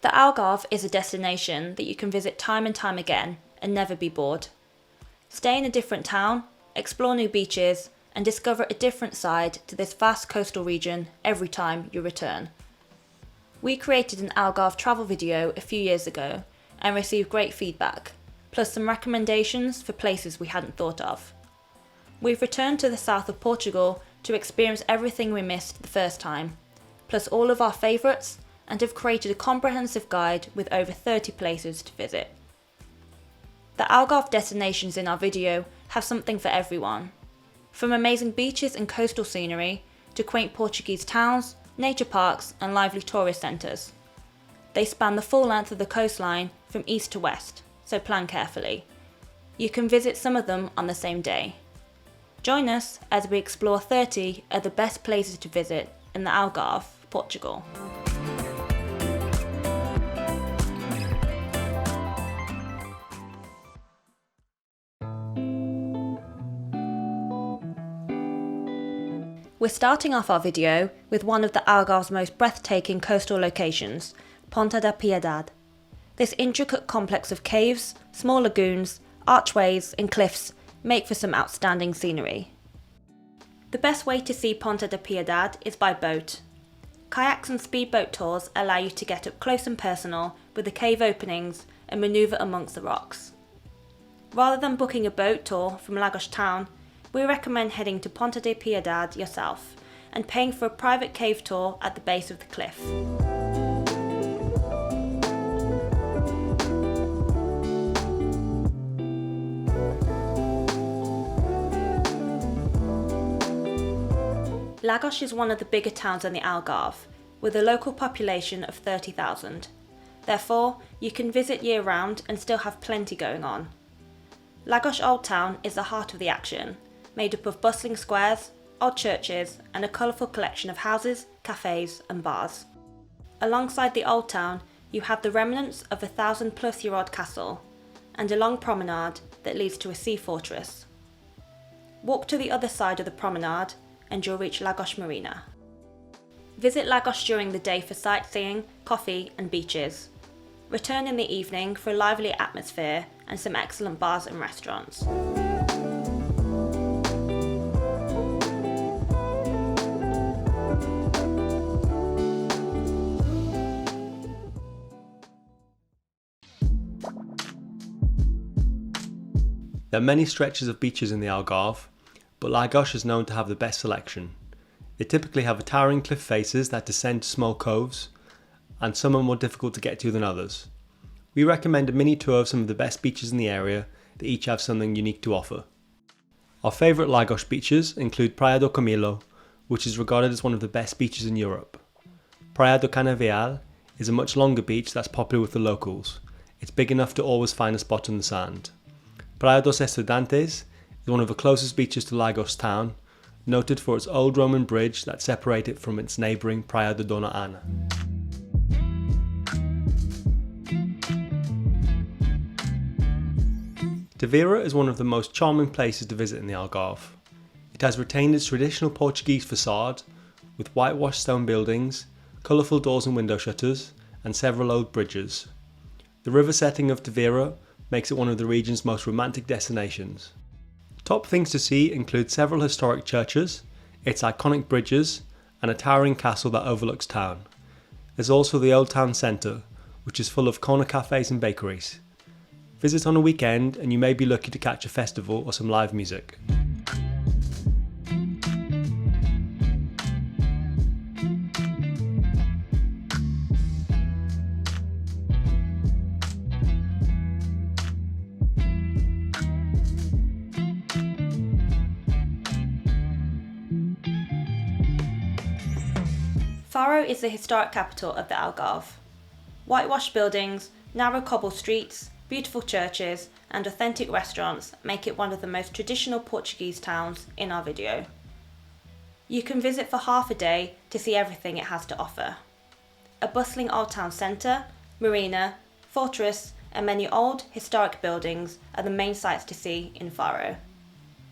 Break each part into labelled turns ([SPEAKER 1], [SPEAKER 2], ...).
[SPEAKER 1] The Algarve is a destination that you can visit time and time again and never be bored. Stay in a different town, explore new beaches, and discover a different side to this vast coastal region every time you return. We created an Algarve travel video a few years ago and received great feedback, plus some recommendations for places we hadn't thought of. We've returned to the south of Portugal to experience everything we missed the first time, plus all of our favourites, and have created a comprehensive guide with over 30 places to visit. The Algarve destinations in our video have something for everyone, from amazing beaches and coastal scenery to quaint Portuguese towns, nature parks and lively tourist centres. They span the full length of the coastline from east to west, so plan carefully. You can visit some of them on the same day. Join us as we explore 30 of the best places to visit in the Algarve, Portugal. We're starting off our video with one of the Algarve's most breathtaking coastal locations, Ponta da Piedade. This intricate complex of caves, small lagoons, archways and cliffs make for some outstanding scenery. The best way to see Ponta da Piedade is by boat. Kayaks and speedboat tours allow you to get up close and personal with the cave openings and manoeuvre amongst the rocks. Rather than booking a boat tour from Lagos town, we recommend heading to Ponta da Piedade yourself and paying for a private cave tour at the base of the cliff. Lagos is one of the bigger towns in the Algarve, with a local population of 30,000. Therefore, you can visit year-round and still have plenty going on. Lagos Old Town is the heart of the action, made up of bustling squares, old churches and a colourful collection of houses, cafes and bars. Alongside the Old Town, you have the remnants of a 1,000-plus-year-old castle and a long promenade that leads to a sea fortress. Walk to the other side of the promenade and you'll reach Lagos Marina. Visit Lagos during the day for sightseeing, coffee and beaches. Return in the evening for a lively atmosphere and some excellent bars and restaurants.
[SPEAKER 2] There are many stretches of beaches in the Algarve, but Lagos is known to have the best selection. They typically have towering cliff faces that descend to small coves, and some are more difficult to get to than others. We recommend a mini tour of some of the best beaches in the area that each have something unique to offer. Our favourite Lagos beaches include Praia do Camilo, which is regarded as one of the best beaches in Europe. Praia do Canaveral is a much longer beach that's popular with the locals. It's big enough to always find a spot in the sand. Praia dos Estudantes is one of the closest beaches to Lagos town, noted for its old Roman bridge that separates it from its neighbouring Praia de Dona Ana. Tavira is one of the most charming places to visit in the Algarve. It has retained its traditional Portuguese facade, with whitewashed stone buildings, colourful doors and window shutters, and several old bridges. The river setting of Tavira makes it one of the region's most romantic destinations. Top things to see include several historic churches, its iconic bridges, and a towering castle that overlooks town. There's also the Old Town Centre, which is full of corner cafes and bakeries. Visit on a weekend and you may be lucky to catch a festival or some live music.
[SPEAKER 1] Faro is the historic capital of the Algarve. Whitewashed buildings, narrow cobble streets, beautiful churches and authentic restaurants make it one of the most traditional Portuguese towns in our video. You can visit for half a day to see everything it has to offer. A bustling old town centre, marina, fortress and many old historic buildings are the main sights to see in Faro.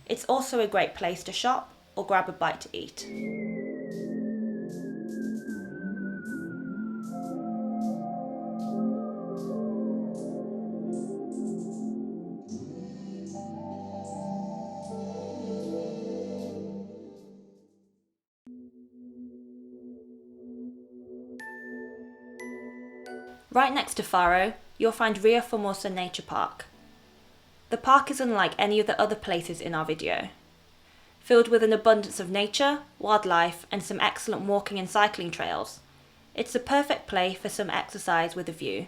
[SPEAKER 1] It's also a great place to shop or grab a bite to eat. Right next to Faro, you'll find Rio Formosa Nature Park. The park is unlike any of the other places in our video. Filled with an abundance of nature, wildlife, and some excellent walking and cycling trails, it's the perfect place for some exercise with a view.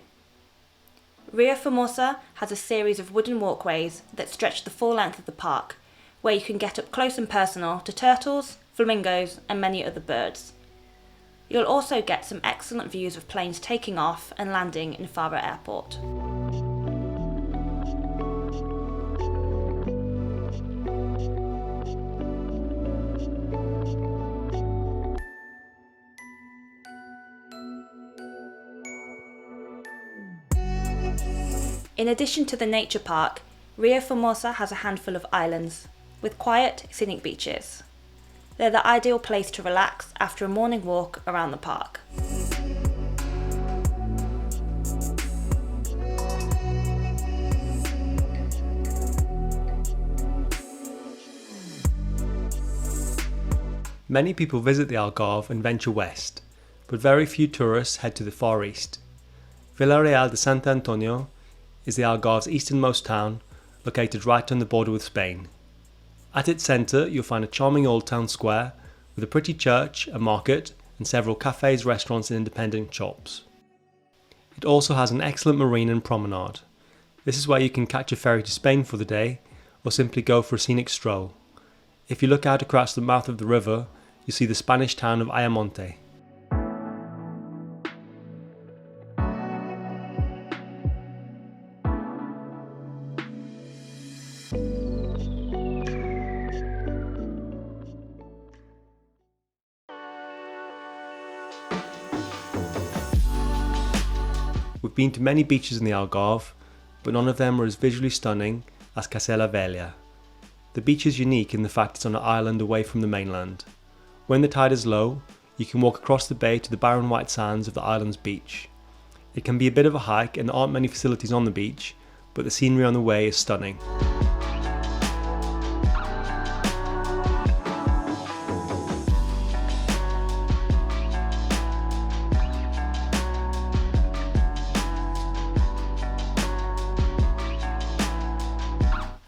[SPEAKER 1] Rio Formosa has a series of wooden walkways that stretch the full length of the park, where you can get up close and personal to turtles, flamingos, and many other birds. You'll also get some excellent views of planes taking off and landing in Faro Airport. In addition to the nature park, Rio Formosa has a handful of islands, with quiet, scenic beaches. They're the ideal place to relax after a morning walk around the park.
[SPEAKER 2] Many people visit the Algarve and venture west, but very few tourists head to the far east. Vila Real de Santo Antonio is the Algarve's easternmost town, located right on the border with Spain. At its centre, you'll find a charming old town square with a pretty church, a market, and several cafes, restaurants, and independent shops. It also has an excellent marina and promenade. This is where you can catch a ferry to Spain for the day, or simply go for a scenic stroll. If you look out across the mouth of the river, you see the Spanish town of Ayamonte. We've been to many beaches in the Algarve, but none of them are as visually stunning as Cacela Velha. The beach is unique in the fact it's on an island away from the mainland. When the tide is low, you can walk across the bay to the barren white sands of the island's beach. It can be a bit of a hike and there aren't many facilities on the beach, but the scenery on the way is stunning.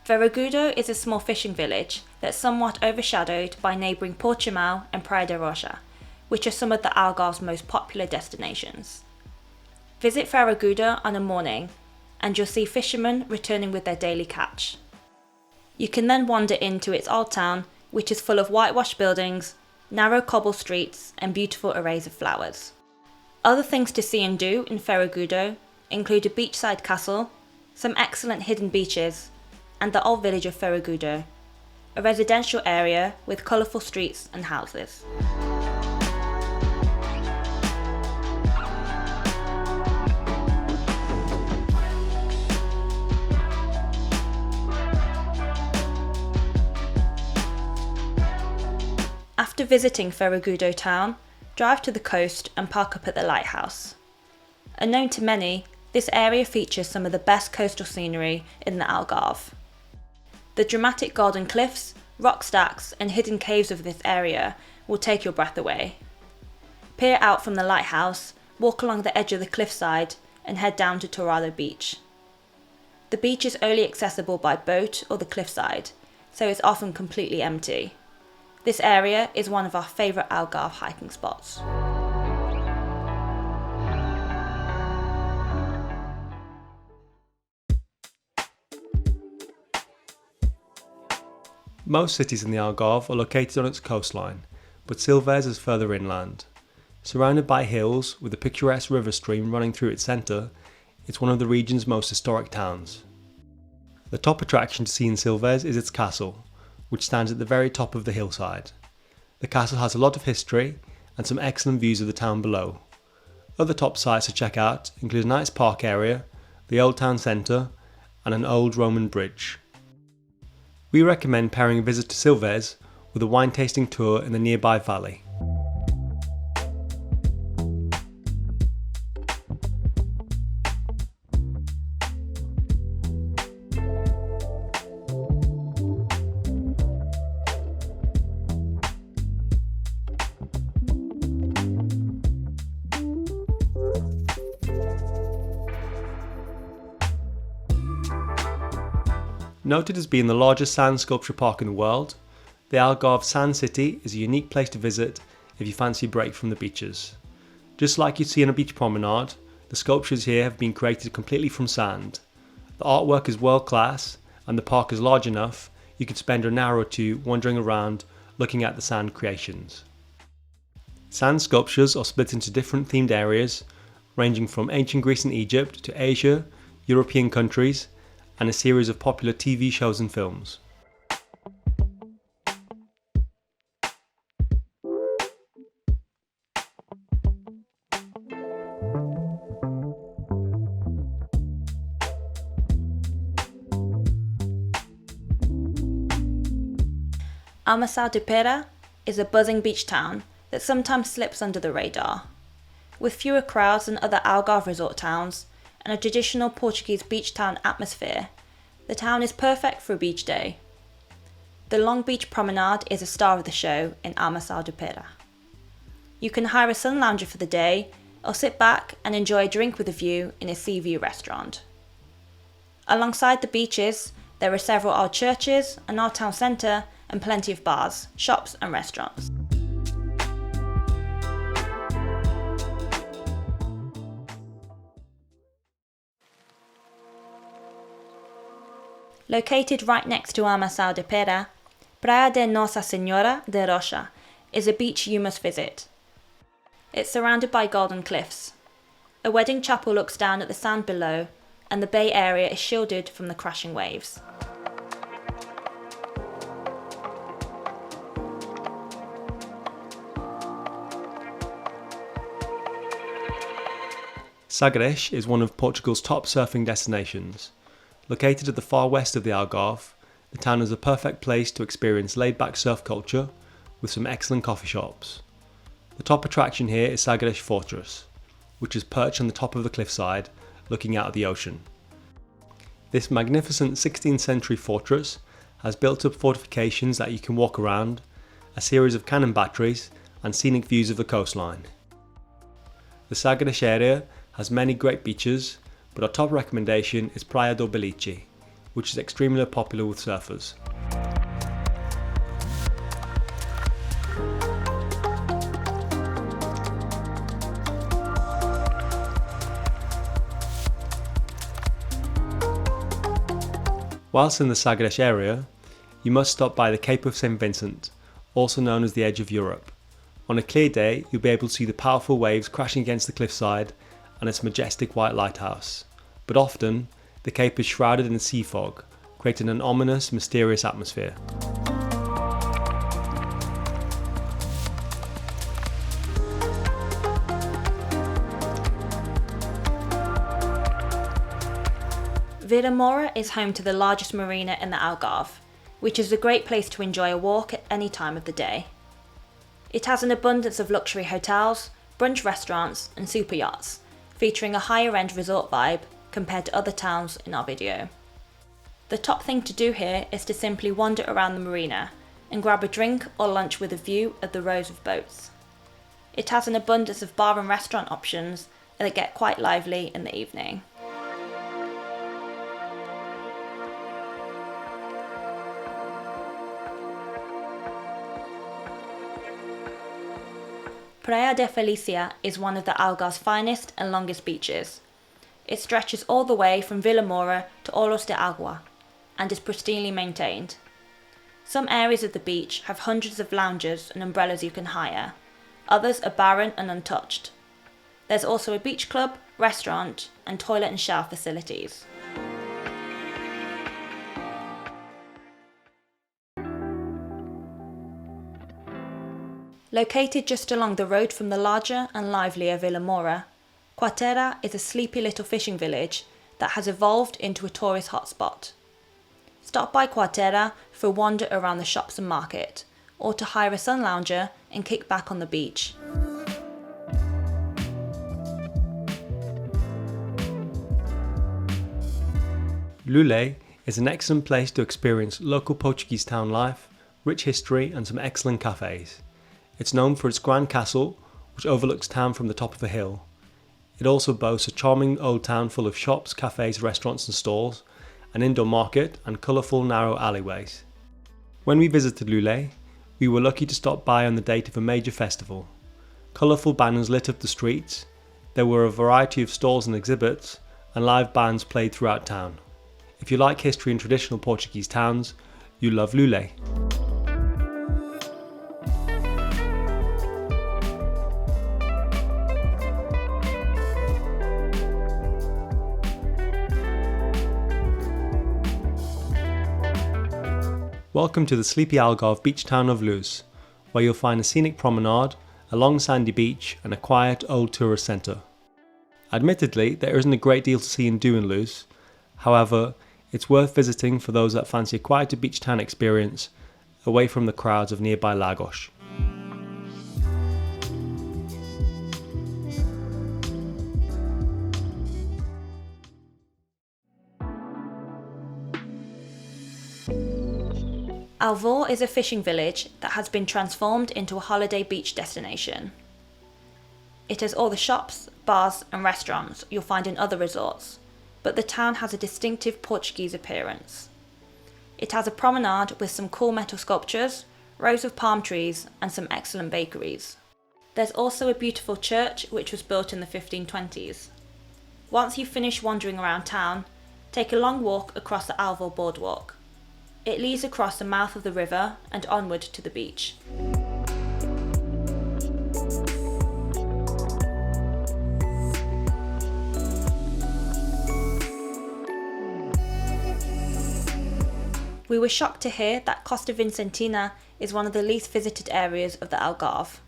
[SPEAKER 1] Ferragudo is a small fishing village that's somewhat overshadowed by neighbouring Portugal and Praia Da Rocha, which are some of the Algarve's most popular destinations. Visit Ferragudo on a morning and you'll see fishermen returning with their daily catch. You can then wander into its old town, which is full of whitewashed buildings, narrow cobble streets and beautiful arrays of flowers. Other things to see and do in Ferragudo include a beachside castle, some excellent hidden beaches, and the old village of Ferragudo, a residential area with colourful streets and houses. After visiting Ferragudo town, drive to the coast and park up at the lighthouse. Unknown to many, this area features some of the best coastal scenery in the Algarve. The dramatic golden cliffs, rock stacks and hidden caves of this area will take your breath away. Peer out from the lighthouse, walk along the edge of the cliffside and head down to Torado Beach. The beach is only accessible by boat or the cliffside, so it's often completely empty. This area is one of our favourite Algarve hiking spots.
[SPEAKER 2] Most cities in the Algarve are located on its coastline, but Silves is further inland. Surrounded by hills with a picturesque river stream running through its centre, it's one of the region's most historic towns. The top attraction to see in Silves is its castle, which stands at the very top of the hillside. The castle has a lot of history and some excellent views of the town below. Other top sites to check out include a nice park area, the old town centre, and an old Roman bridge. We recommend pairing a visit to Silves with a wine tasting tour in the nearby valley. Noted as being the largest sand sculpture park in the world, the Algarve Sand City is a unique place to visit if you fancy a break from the beaches. Just like you'd see on a beach promenade, the sculptures here have been created completely from sand. The artwork is world class and the park is large enough you could spend an hour or two wandering around looking at the sand creations. Sand sculptures are split into different themed areas ranging from ancient Greece and Egypt to Asia, European countries and a series of popular TV shows and films.
[SPEAKER 1] Armação de Pêra is a buzzing beach town that sometimes slips under the radar. With fewer crowds than other Algarve resort towns and a traditional Portuguese beach town atmosphere, the town is perfect for a beach day. The long beach promenade is a star of the show in Armação de Pêra. You can hire a sun lounger for the day or sit back and enjoy a drink with a view in a sea view restaurant. Alongside the beaches, there are several old churches, an old town centre and plenty of bars, shops and restaurants. Located right next to Armação de Pêra, Praia de Nossa Senhora da Rocha is a beach you must visit. It's surrounded by golden cliffs. A wedding chapel looks down at the sand below and the bay area is shielded from the crashing waves.
[SPEAKER 2] Sagres is one of Portugal's top surfing destinations. Located at the far west of the Algarve, the town is a perfect place to experience laid-back surf culture with some excellent coffee shops. The top attraction here is Sagres Fortress, which is perched on the top of the cliffside looking out at the ocean. This magnificent 16th century fortress has built up fortifications that you can walk around, a series of cannon batteries and scenic views of the coastline. The Sagres area has many great beaches, but our top recommendation is Praia do Beliche, which is extremely popular with surfers. Whilst in the Sagres area, you must stop by the Cape of St Vincent, also known as the Edge of Europe. On a clear day, you'll be able to see the powerful waves crashing against the cliffside and its majestic white lighthouse, but often the cape is shrouded in sea fog, creating an ominous, mysterious atmosphere.
[SPEAKER 1] Vilamoura is home to the largest marina in the Algarve, which is a great place to enjoy a walk at any time of the day. It has an abundance of luxury hotels, brunch restaurants and super yachts, featuring a higher end resort vibe compared to other towns in our video. The top thing to do here is to simply wander around the marina and grab a drink or lunch with a view of the rows of boats. It has an abundance of bar and restaurant options that get quite lively in the evening. Praia da Falesia is one of the Algarve's finest and longest beaches. It stretches all the way from Vilamoura to Oros de Agua and is pristinely maintained. Some areas of the beach have hundreds of lounges and umbrellas you can hire. Others are barren and untouched. There's also a beach club, restaurant and toilet and shower facilities. Located just along the road from the larger and livelier Vilamoura, Quarteira is a sleepy little fishing village that has evolved into a tourist hotspot. Stop by Quarteira for a wander around the shops and market, or to hire a sun lounger and kick back on the beach.
[SPEAKER 2] Lule is an excellent place to experience local Portuguese town life, rich history and some excellent cafes. It's known for its grand castle, which overlooks town from the top of a hill. It also boasts a charming old town full of shops, cafes, restaurants and stalls, an indoor market and colourful narrow alleyways. When we visited Lulé, we were lucky to stop by on the date of a major festival. Colourful banners lit up the streets, there were a variety of stalls and exhibits, and live bands played throughout town. If you like history and traditional Portuguese towns, you love Lulé. Welcome to the sleepy Algarve beach town of Luz, where you'll find a scenic promenade, a long sandy beach and a quiet old tourist centre. Admittedly, there isn't a great deal to see and do in Luz, however, it's worth visiting for those that fancy a quieter beach town experience away from the crowds of nearby Lagos.
[SPEAKER 1] Alvor is a fishing village that has been transformed into a holiday beach destination. It has all the shops, bars and restaurants you'll find in other resorts, but the town has a distinctive Portuguese appearance. It has a promenade with some cool metal sculptures, rows of palm trees and some excellent bakeries. There's also a beautiful church which was built in the 1520s. Once you've finished wandering around town, take a long walk across the Alvor boardwalk. It leads across the mouth of the river and onward to the beach. We were shocked to hear that Costa Vincentina is one of the least visited areas of the Algarve.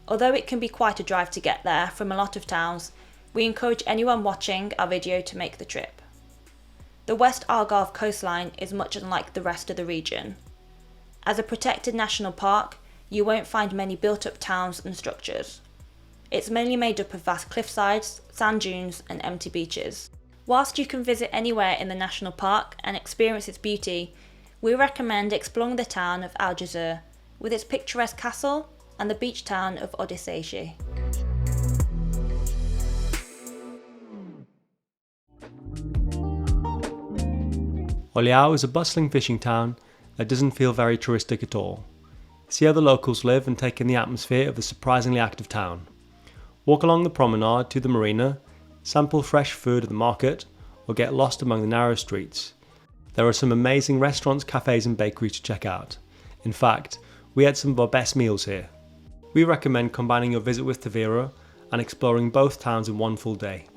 [SPEAKER 1] Although it can be quite a drive to get there from a lot of towns, we encourage anyone watching our video to make the trip. The West Algarve coastline is much unlike the rest of the region. As a protected national park, you won't find many built-up towns and structures. It's mainly made up of vast cliffsides, sand dunes and empty beaches. Whilst you can visit anywhere in the national park and experience its beauty, we recommend exploring the town of Algarve with its picturesque castle and the beach town of Odisseige.
[SPEAKER 2] Olhão is a bustling fishing town that doesn't feel very touristic at all. See how the locals live and take in the atmosphere of the surprisingly active town. Walk along the promenade to the marina, sample fresh food at the market, or get lost among the narrow streets. There are some amazing restaurants, cafes and bakeries to check out. In fact, we had some of our best meals here. We recommend combining your visit with Tavira and exploring both towns in one full day.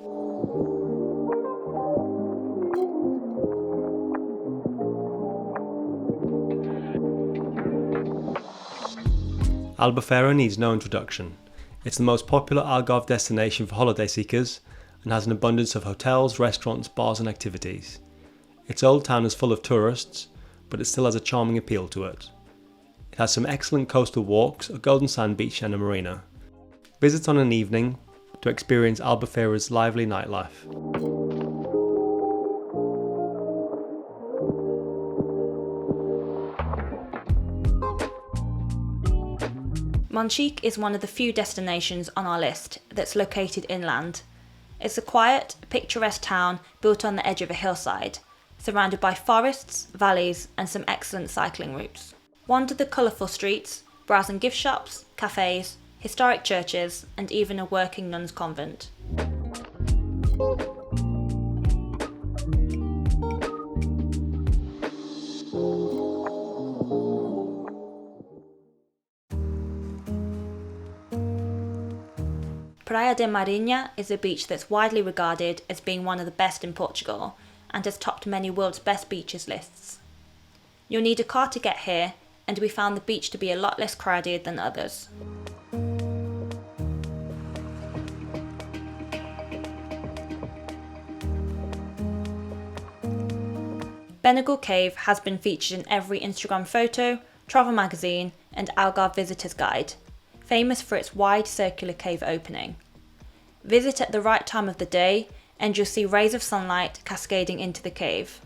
[SPEAKER 2] Albufeira needs no introduction. It's the most popular Algarve destination for holiday seekers and has an abundance of hotels, restaurants, bars and activities. Its old town is full of tourists, but it still has a charming appeal to it. It has some excellent coastal walks, a golden sand beach and a marina. Visit on an evening to experience Albufeira's lively nightlife.
[SPEAKER 1] Monchique is one of the few destinations on our list that's located inland. It's a quiet, picturesque town built on the edge of a hillside, surrounded by forests, valleys and some excellent cycling routes. Wander the colourful streets, browsing gift shops, cafes, historic churches and even a working nuns' convent. Praia da Marinha is a beach that's widely regarded as being one of the best in Portugal and has topped many world's best beaches lists. You'll need a car to get here, and we found the beach to be a lot less crowded than others. Benagil Cave has been featured in every Instagram photo, travel magazine and Algarve visitor's guide, famous for its wide circular cave opening. Visit at the right time of the day and you'll see rays of sunlight cascading into the cave.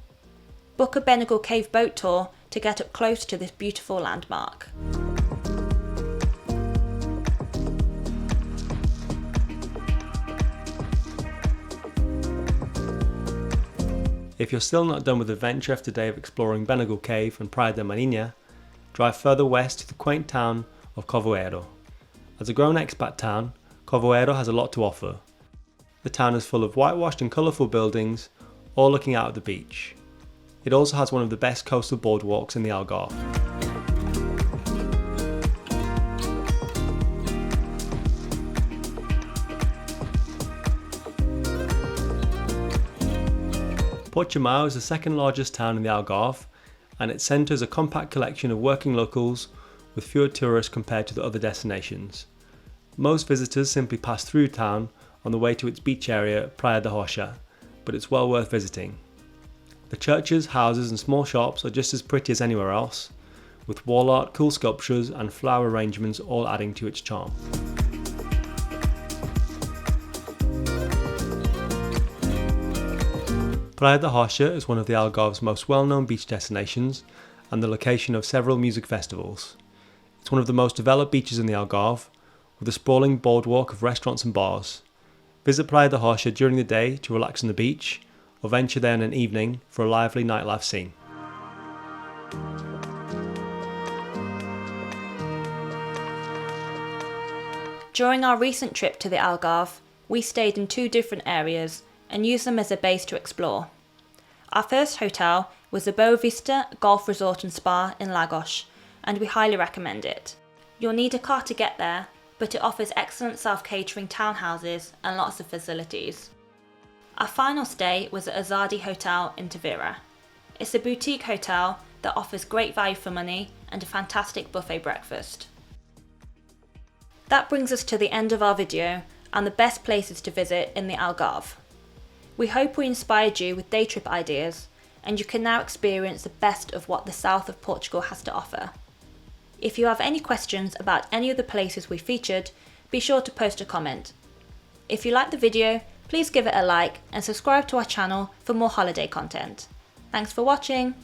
[SPEAKER 1] Book a Benagil Cave boat tour to get up close to this beautiful landmark.
[SPEAKER 2] If you're still not done with adventure after a day of exploring Benagil Cave and Praia da Marinha, drive further west to the quaint town of Carvoeiro. As a grown expat town, Carvoeiro has a lot to offer. The town is full of whitewashed and colourful buildings, all looking out at the beach. It also has one of the best coastal boardwalks in the Algarve. Portimao is the second largest town in the Algarve, and it centres a compact collection of working locals with fewer tourists compared to the other destinations. Most visitors simply pass through town on the way to its beach area, Praia da Rocha, but it's well worth visiting. The churches, houses and small shops are just as pretty as anywhere else, with wall art, cool sculptures and flower arrangements all adding to its charm. Praia da Rocha is one of the Algarve's most well-known beach destinations and the location of several music festivals. It's one of the most developed beaches in the Algarve, with a sprawling boardwalk of restaurants and bars. Visit Praia da Rocha during the day to relax on the beach, or venture there in an evening for a lively nightlife scene.
[SPEAKER 1] During our recent trip to the Algarve, we stayed in 2 different areas and used them as a base to explore. Our first hotel was the Boa Vista Golf Resort and Spa in Lagos, and we highly recommend it. You'll need a car to get there, but it offers excellent self-catering townhouses and lots of facilities. Our final stay was at Azadi Hotel in Tavira. It's a boutique hotel that offers great value for money and a fantastic buffet breakfast. That brings us to the end of our video and the best places to visit in the Algarve. We hope we inspired you with day trip ideas, and you can now experience the best of what the south of Portugal has to offer. If you have any questions about any of the places we featured, be sure to post a comment. If you liked the video, please give it a like and subscribe to our channel for more holiday content. Thanks for watching!